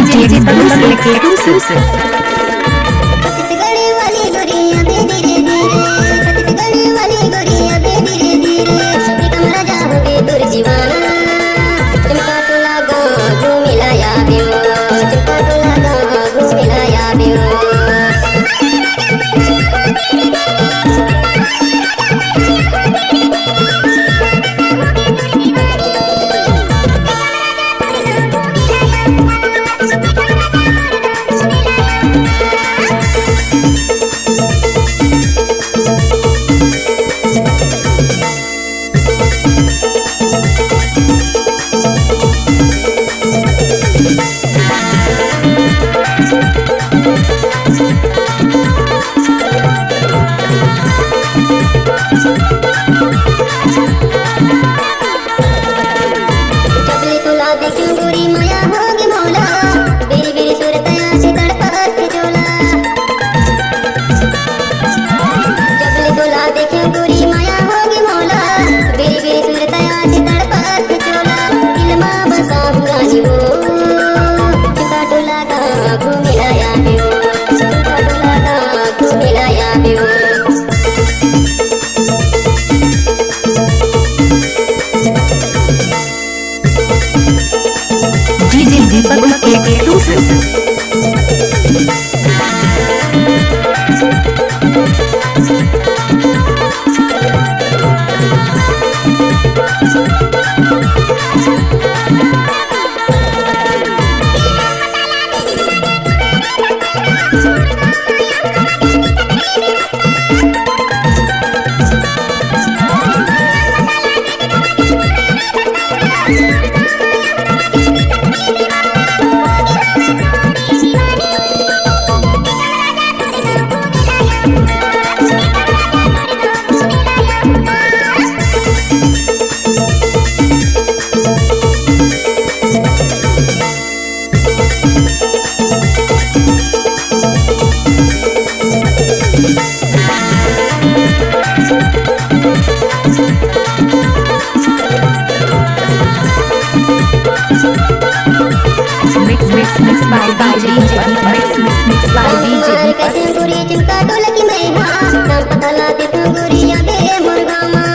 DJ Bagus Exclusive. Chhattisgarh वाली गोरियां बे धीरे धीरे, छत्तीसगढ़ वाली गोरियां बे धीरे धीरे, निकम राजा हो गए दूर जीवाना, चमका तो लगा घूमी लाया बियो, चमका तो लगा घूमी लाया बियो। DJ Bagus Exclusive. Mix by DJ Mix by DJ कैसे गोरी चमका ढोलकी में हाँ, नाम पता ला दे तू गोरियां बे मुर्गा माँ।